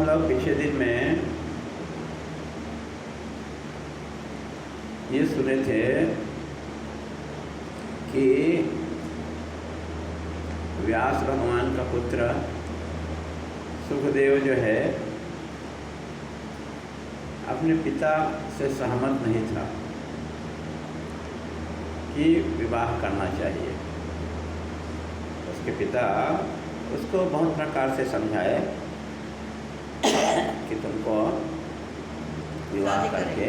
हम लोग पिछले दिन में ये सुने थे कि व्यास भगवान का पुत्र सुखदेव जो है अपने पिता से सहमत नहीं था कि विवाह करना चाहिए। उसके पिता उसको बहुत प्रकार से समझाए कि तुमको विवाह करके,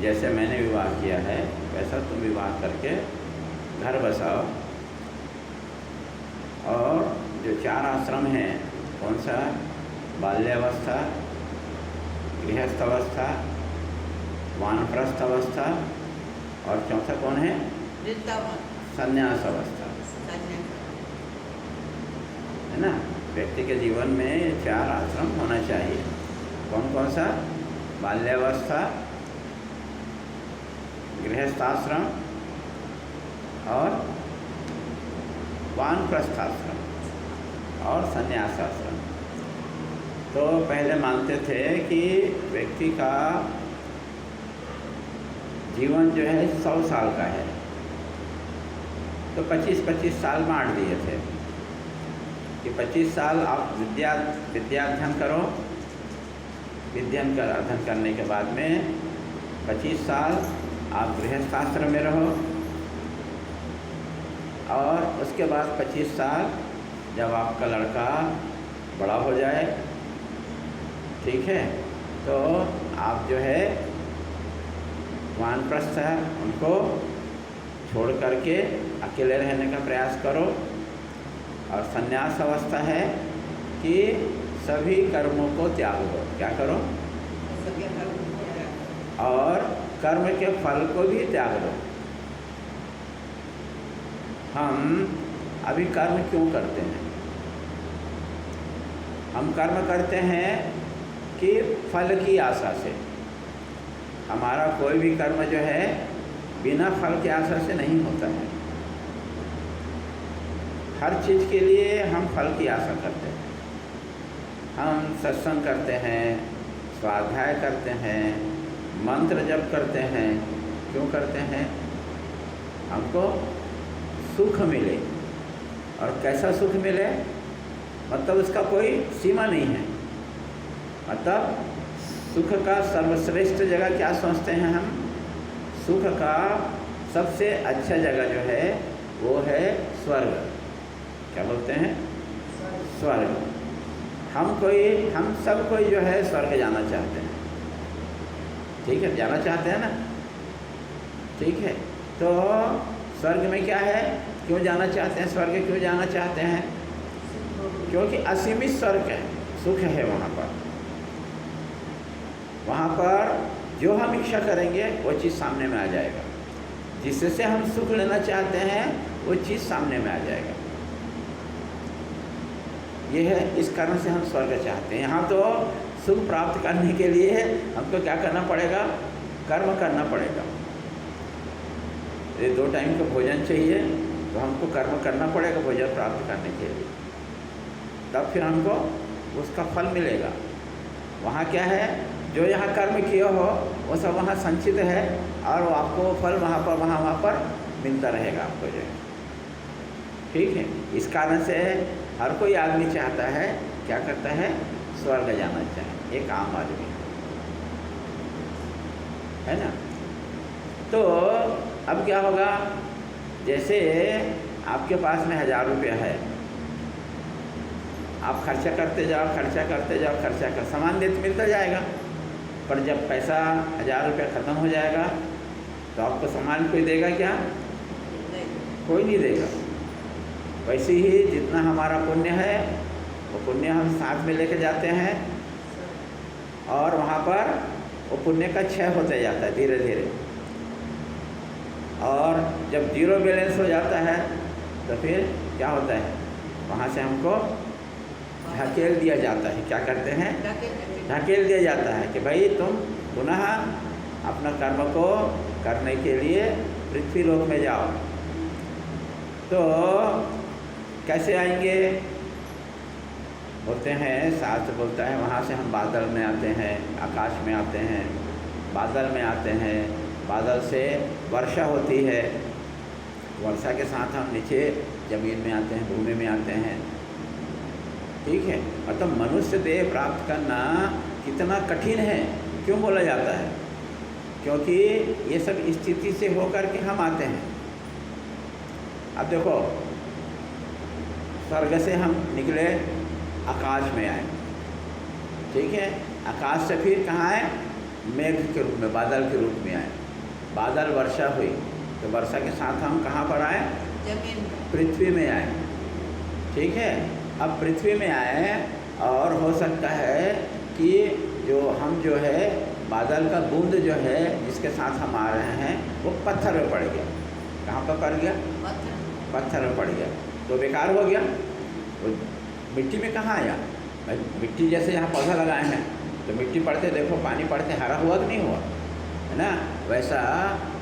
जैसे मैंने विवाह किया है वैसा तुम विवाह करके घर बसाओ। और जो 4 आश्रम हैं, कौन सा? बाल्यावस्था, गृहस्थ अवस्था, वानप्रस्थ अवस्था और चौथा कौन है? संन्यास अवस्था, है ना। व्यक्ति के जीवन में 4 आश्रम होना चाहिए। कौन कौन सा? बाल्यावस्था, गृहस्थाश्रम और वानप्रस्थाश्रम और संन्यासाश्रम। तो पहले मानते थे कि व्यक्ति का जीवन जो है 100 साल का है, तो 25-25 साल बांट दिए थे कि 25 साल आप विद्याध्ययन करो, अध्ययन करने के बाद में 25 साल आप गृहस्थाश्रम में रहो और उसके बाद 25 साल जब आपका लड़का बड़ा हो जाए, ठीक है, तो आप जो है वानप्रस्थ है उनको छोड़ करके अकेले रहने का प्रयास करो। और संन्यास अवस्था है कि सभी कर्मों को त्याग दो। क्या करो? और कर्म के फल को भी त्याग दो। हम अभी कर्म क्यों करते हैं? हम कर्म करते हैं कि फल की आशा से। हमारा कोई भी कर्म जो है बिना फल की आशा से नहीं होता है। हर चीज़ के लिए हम फल की आशा करते हैं। हम सत्संग करते हैं, स्वाध्याय करते हैं, मंत्र जप करते हैं। क्यों करते हैं? हमको सुख मिले। और कैसा सुख मिले? मतलब उसका कोई सीमा नहीं है। मतलब सुख का सर्वश्रेष्ठ जगह क्या सोचते हैं हम? सुख का सबसे अच्छा जगह जो है वो है स्वर्ग। क्या बोलते हैं? स्वर्ग। हम सब कोई जो है स्वर्ग जाना चाहते हैं, ठीक है, जाना चाहते हैं ना, ठीक है। तो स्वर्ग में क्या है? क्यों जाना चाहते हैं? स्वर्ग क्यों जाना चाहते हैं? क्योंकि असीमित स्वर्ग है, सुख है वहाँ पर। वहाँ पर जो हम इच्छा करेंगे वो चीज़ सामने में आ जाएगा। जिससे हम सुख लेना चाहते हैं वो चीज़ सामने में आ जाएगा। ये है, इस कारण से हम स्वर्ग चाहते हैं। यहाँ तो सुख प्राप्त करने के लिए हमको क्या करना पड़ेगा? कर्म करना पड़ेगा। ये 2 टाइम का भोजन चाहिए तो हमको कर्म करना पड़ेगा भोजन प्राप्त करने के लिए, तब फिर हमको उसका फल मिलेगा। वहाँ क्या है? जो यहाँ कर्म किया हो वो सब वहाँ संचित है और वो आपको फल वहाँ पर मिलता रहेगा आपको जो है, ठीक है। इस कारण से हर कोई आदमी चाहता है, क्या करता है? स्वर्ग जाना चाहे, एक आम आदमी, है ना। तो अब क्या होगा? जैसे आपके पास में 1000 रुपया है, आप खर्चा करते जाओ, सामान देते मिलता जाएगा। पर जब पैसा 1000 रुपया ख़त्म हो जाएगा तो आपको सामान कोई देगा क्या? कोई नहीं देगा। वैसे ही जितना हमारा पुण्य है वो पुण्य हम साथ में लेके जाते हैं और वहाँ पर वो पुण्य का क्षय होते जाता है धीरे धीरे। और जब 0 बैलेंस हो जाता है तो फिर क्या होता है? वहाँ से हमको ढकेल दिया जाता है। क्या करते हैं? ढकेल दिया जाता है कि भाई तुम पुनः अपना कर्म को करने के लिए पृथ्वी लोक में जाओ। तो कैसे आएंगे? बोलते हैं, शास्त्र बोलता है वहाँ से हम बादल में आते हैं, आकाश में आते हैं, बादल में आते हैं, बादल से वर्षा होती है, वर्षा के साथ हम नीचे ज़मीन में आते हैं, भूमि में आते हैं। ठीक है, मतलब मनुष्य देह प्राप्त करना कितना कठिन है, क्यों बोला जाता है? क्योंकि ये सब स्थिति से होकर के हम आते हैं। अब देखो, स्वर्ग से हम निकले, आकाश में आए, ठीक है, आकाश से फिर कहाँ आए? मेघ के रूप में, बादल के रूप में आए, बादल वर्षा हुई, तो वर्षा के साथ हम कहाँ पर आए? जमीन, पृथ्वी में आए। ठीक है, अब पृथ्वी में आए और हो सकता है कि जो है बादल का बूंद जो है जिसके साथ हम आ रहे हैं वो पत्थर में पड़ गया। कहाँ पर पड़ गया? पत्थर में पड़ गया, तो बेकार हो गया। वो मिट्टी में कहाँ आया? मिट्टी जैसे यहाँ पौधा लगाए हैं तो मिट्टी पड़ते, देखो पानी पड़ते हरा हुआ कि नहीं हुआ, है ना? वैसा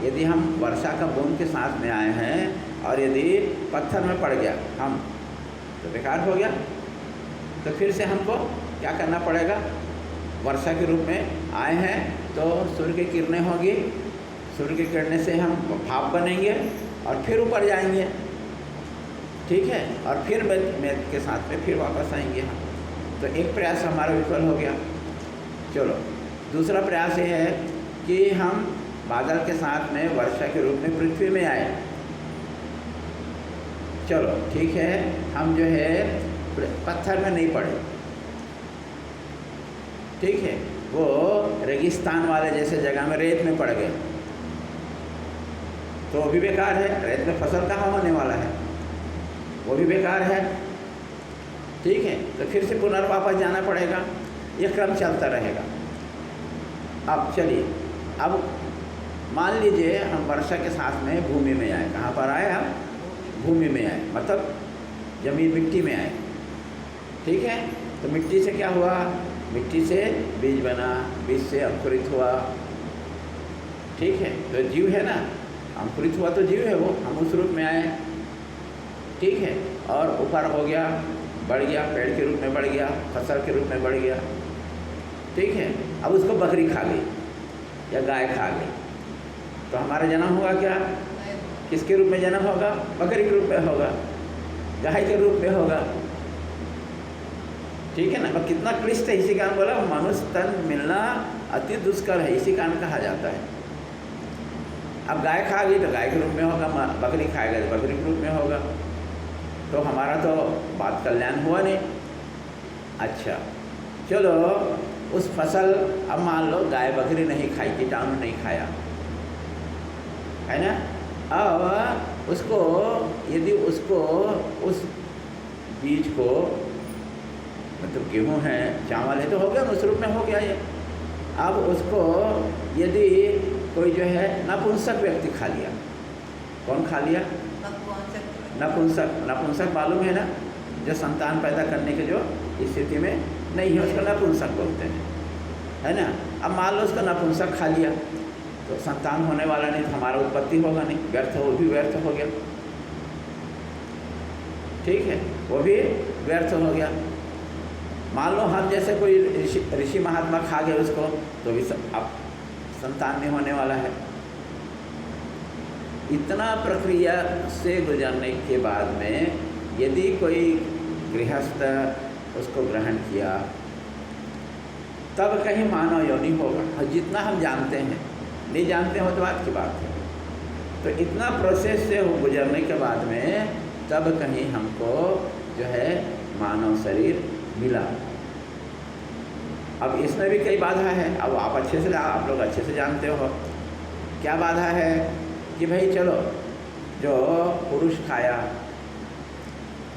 यदि हम वर्षा का बूंद के साथ में आए हैं और यदि पत्थर में पड़ गया हम, तो बेकार हो गया। तो फिर से हमको क्या करना पड़ेगा? वर्षा के रूप में आए हैं तो सूर्य की किरणें होगी, सूर्य की किरणें से हम भाप बनेंगे और फिर ऊपर जाएंगे, ठीक है, और फिर मेघ के साथ में फिर वापस आएंगे हम। तो एक प्रयास हमारा विफल हो गया। चलो, दूसरा प्रयास ये है कि हम बादल के साथ में वर्षा के रूप में पृथ्वी में आए। चलो ठीक है, हम जो है पत्थर में नहीं पड़े, ठीक है, वो रेगिस्तान वाले जैसे जगह में रेत में पड़ गए, तो वो भी बेकार है। रेत में फसल कहाँ होने वाला है, वो भी बेकार है। ठीक है, तो फिर से पुनर्वापस जाना पड़ेगा, ये क्रम चलता रहेगा। अब चलिए, अब मान लीजिए हम वर्षा के साथ में भूमि में आए। कहाँ पर आए हम? भूमि में आए, मतलब जमीन, मिट्टी में आए। ठीक है, तो मिट्टी से क्या हुआ? मिट्टी से बीज बना, बीज से अंकुरित हुआ। ठीक है, तो जीव है ना, अंकुरित हुआ तो जीव है वो, हम उस रूप में आए। ठीक है, और ऊपर हो गया, बढ़ गया, पेड़ के रूप में बढ़ गया, फसल के रूप में बढ़ गया। ठीक है, अब उसको बकरी खा गई या गाय खा गई, तो हमारा जन्म हुआ क्या? किसके रूप में जन्म होगा? बकरी के रूप में होगा, गाय के रूप में होगा। ठीक है ना? अब कितना क्लिष्ट है, इसी कारण बोला मनुष्य तन मिलना अति दुष्कर है, इसी कारण कहा जाता है। अब गाय खा गई तो गाय के रूप में होगा, बकरी खाएगा तो बकरी के रूप में होगा, तो हमारा तो बात कल्याण हुआ नहीं। अच्छा चलो, उस फसल, अब मान लो गाय बकरी नहीं खाई, कीटाणु नहीं खाया, है ना? अब उसको, यदि उसको उस बीज को, मतलब गेहूँ है, चावल है, तो हो गया, उस रूप में हो गया ये। अब उसको यदि कोई जो है नपुंसक व्यक्ति खा लिया, कौन खा लिया? नपुंसक। नपुंसक मालूम है ना, जो संतान पैदा करने के जो स्थिति में नहीं है, उसको नपुंसक बोलते हैं, है ना? अब मान लो उसका नपुंसक खा लिया तो संतान होने वाला नहीं, तो हमारा उत्पत्ति होगा नहीं, व्यर्थ, वो भी व्यर्थ हो गया। ठीक है, वो भी व्यर्थ हो गया। मान लो हम जैसे कोई ऋषि महात्मा खा गए उसको, तो भी अब संतान नहीं होने वाला है। इतना प्रक्रिया से गुजरने के बाद में यदि कोई गृहस्थ उसको ग्रहण किया, तब कहीं मानव योनि होगा। और जितना हम जानते हैं, नहीं जानते हो तो बात की बात है, तो इतना प्रोसेस से गुजरने के बाद में तब कहीं हमको जो है मानव शरीर मिला। अब इसमें भी कई बाधा है, अब आप लोग अच्छे से जानते हो क्या बाधा है कि भाई चलो, जो पुरुष खाया,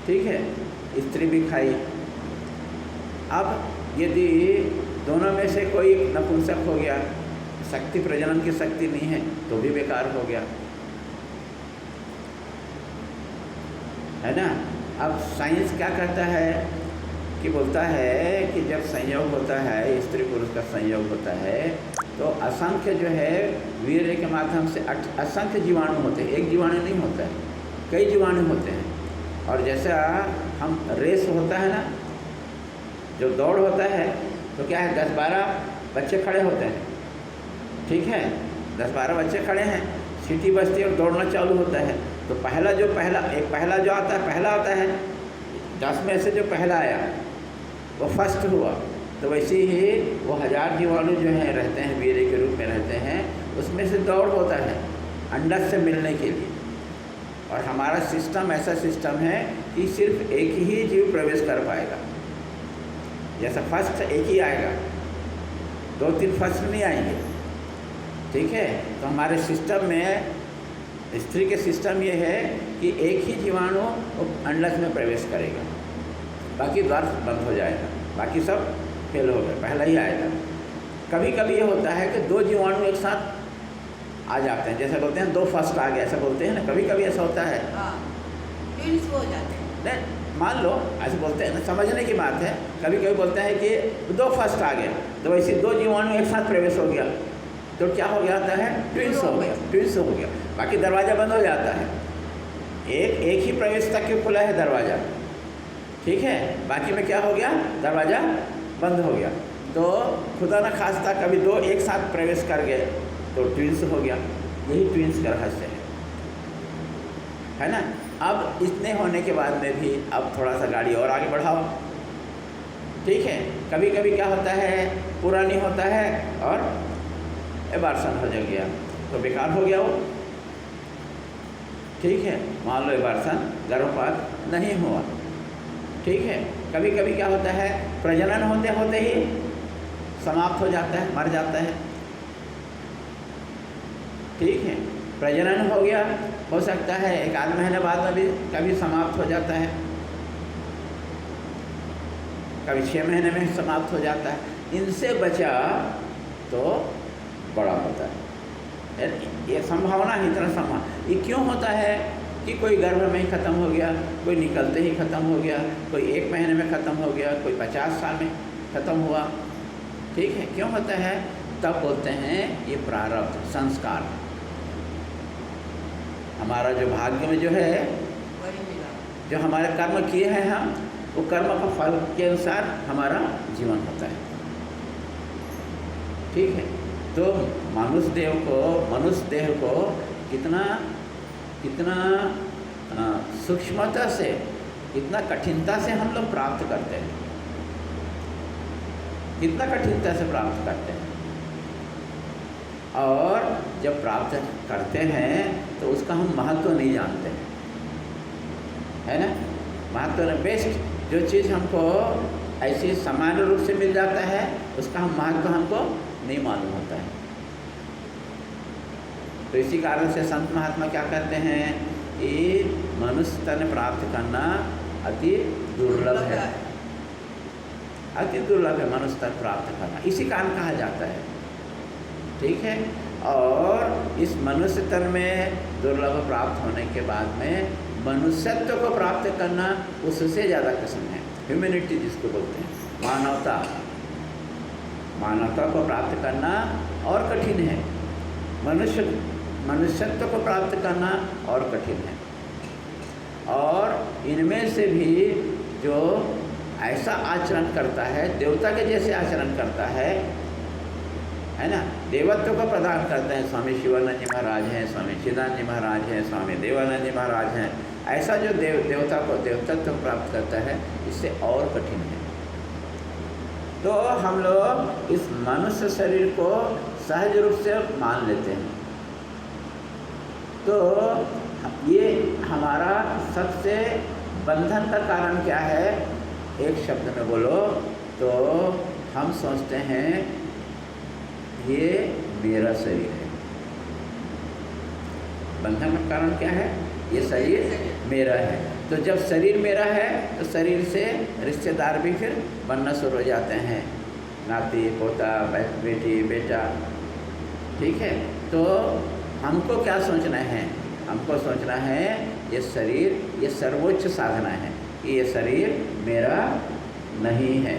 ठीक है, स्त्री भी खाई, अब यदि दोनों में से कोई नपुंसक हो गया, शक्ति, प्रजनन की शक्ति नहीं है, तो भी बेकार हो गया, है ना? अब साइंस क्या कहता है कि बोलता है कि जब संयोग होता है, स्त्री पुरुष का संयोग होता है, तो असंख्य जो है वीर्य के माध्यम से असंख्य जीवाणु होते हैं, एक जीवाणु नहीं होता है, कई जीवाणु होते हैं। और जैसा हम रेस होता है ना, जो दौड़ होता है तो क्या है, 10-12 बच्चे खड़े होते हैं, ठीक है, 10-12 बच्चे खड़े हैं, सीटी बजती है और दौड़ना चालू होता है। तो पहला जो आता है, पहला आता है, 10 में से जो पहला आया वो फर्स्ट हुआ। तो वैसे ही वो 1000 जीवाणु जो हैं रहते हैं, वीर्य के रूप में रहते हैं, उसमें से दौड़ होता है अंडा से मिलने के लिए। और हमारा सिस्टम ऐसा सिस्टम है कि सिर्फ एक ही जीव प्रवेश कर पाएगा। जैसा फर्स्ट एक ही आएगा, 2-3 फर्स्ट नहीं आएंगे, ठीक है। तो हमारे सिस्टम में, स्त्री के सिस्टम ये है कि एक ही जीवाणु अंडज में प्रवेश करेगा, बाकी द्वार बंद हो जाएगा, बाकी सब फेल हो गए, पहला ही आएगा। कभी कभी ये होता है कि 2 जीवाणु एक साथ आ जाते हैं, जैसे बोलते हैं 2 फर्स्ट आ गए, ऐसा बोलते हैं ना, कभी कभी ऐसा होता है। ट्विंस हो जाते हैं। नहीं, मान लो ऐसे बोलते हैं ना, समझने की बात है। कभी कभी बोलते हैं कि 2 फर्स्ट आ गए, तो वैसे 2 जीवाणु एक साथ प्रवेश हो गया, तो क्या हो जाता है, ट्विंस हो गया, ट्विंस हो गया, बाकी दरवाज़ा बंद हो जाता है। एक ही प्रवेश तक के खुला है दरवाज़ा, ठीक है, बाकी में क्या हो गया, दरवाज़ा बंद हो गया। तो खुदा न खास्ता कभी 2 एक साथ प्रवेश कर गए तो ट्विंस हो गया। यही ट्विंस का रहस्य है ना। अब इतने होने के बाद में भी अब थोड़ा सा गाड़ी और आगे बढ़ाओ, ठीक है। कभी कभी क्या होता है, पूरा नहीं होता है और एबार्सन हो गया, तो बेकार हो गया वो, ठीक है। मान लो एबार्सन, गर्भपात नहीं हुआ, ठीक है। कभी कभी क्या होता है, प्रजनन होते होते ही समाप्त हो जाता है, मर जाता है, ठीक है। प्रजनन हो गया, हो सकता है 1-8 महीने बाद में भी कभी समाप्त हो जाता है, कभी 6 महीने में समाप्त हो जाता है। इनसे बचा तो बड़ा होता है, ये संभावना ही इतना संभावना। ये क्यों होता है कि कोई गर्भ में ही ख़त्म हो गया, कोई निकलते ही ख़त्म हो गया, कोई 1 महीने में ख़त्म हो गया, कोई 50 साल में ख़त्म हुआ, ठीक है। क्यों होता है, तब बोलते हैं ये प्रारब्ध, संस्कार, हमारा जो भाग्य में जो है, जो हमारे कर्म किए हैं हम, वो कर्म का फल के अनुसार हमारा जीवन होता है, ठीक है। तो मनुष्य देह को कितना सूक्ष्मता से, कितना कठिनता से हम लोग प्राप्त करते हैं, कितना कठिनता से प्राप्त करते हैं। और जब प्राप्त करते हैं तो उसका हम महत्व नहीं जानते हैं, है ना। महत्व बेस्ट जो चीज़ हमको ऐसी सामान्य रूप से मिल जाता है, उसका हम महत्व हमको नहीं मालूम होता है। तो इसी कारण से संत महात्मा क्या कहते हैं कि मनुष्य तन प्राप्त करना अति दुर्लभ है, अति दुर्लभ है मनुष्य तन प्राप्त करना, इसी कारण कहा जाता है, ठीक है। और इस मनुष्य तन में दुर्लभ प्राप्त होने के बाद में मनुष्यत्व को प्राप्त करना उससे ज़्यादा कठिन है। ह्यूमैनिटी जिसको बोलते हैं, मानवता को प्राप्त करना और कठिन है, मनुष्यत्व को प्राप्त करना और कठिन है। और इनमें से भी जो ऐसा आचरण करता है, देवता के जैसे आचरण करता है ना, देवत्व को प्रदान करते हैं। स्वामी शिवानंद जी महाराज हैं, स्वामी चिदानंद जी महाराज हैं, स्वामी देवानंद जी महाराज हैं। ऐसा जो देवता को देवतत्व प्राप्त करता है, इससे और कठिन है। तो हम लोग इस मनुष्य शरीर को सहज रूप से मान लेते हैं। तो ये हमारा सबसे बंधन का कारण क्या है, एक शब्द में बोलो तो हम सोचते हैं ये मेरा शरीर है। बंधन का कारण क्या है, ये शरीर मेरा है। तो जब शरीर मेरा है तो शरीर से रिश्तेदार भी फिर बनना शुरू हो जाते हैं, नाती पोता बेटी बेटा, ठीक है। तो हमको क्या सोचना है, हमको सोचना है ये शरीर, ये सर्वोच्च साधना है कि ये शरीर मेरा नहीं है,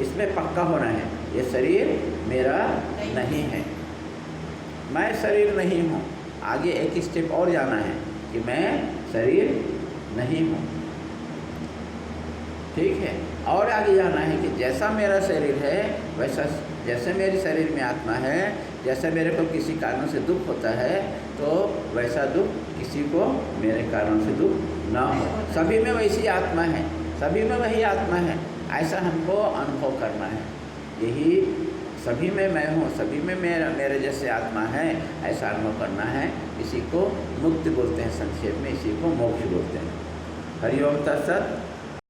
इसमें पक्का होना है, ये शरीर मेरा नहीं है, मैं शरीर नहीं हूँ। आगे एक स्टेप और जाना है कि मैं शरीर नहीं हूँ, ठीक है। और आगे जाना है कि जैसा मेरा शरीर है वैसा, जैसे मेरे शरीर में आत्मा है, जैसे मेरे को किसी कारण से दुख होता है तो वैसा दुख किसी को मेरे कारण से दुख ना हो। सभी में वैसी आत्मा है, सभी में वही आत्मा है, ऐसा हमको अनुभव करना है। यही सभी में मैं हूँ, सभी में मेरे जैसे आत्मा है, ऐसा अनुभव करना है। इसी को मुक्ति बोलते हैं संक्षेप में, इसी को मोक्ष बोलते हैं। हरि ओम तत्सत।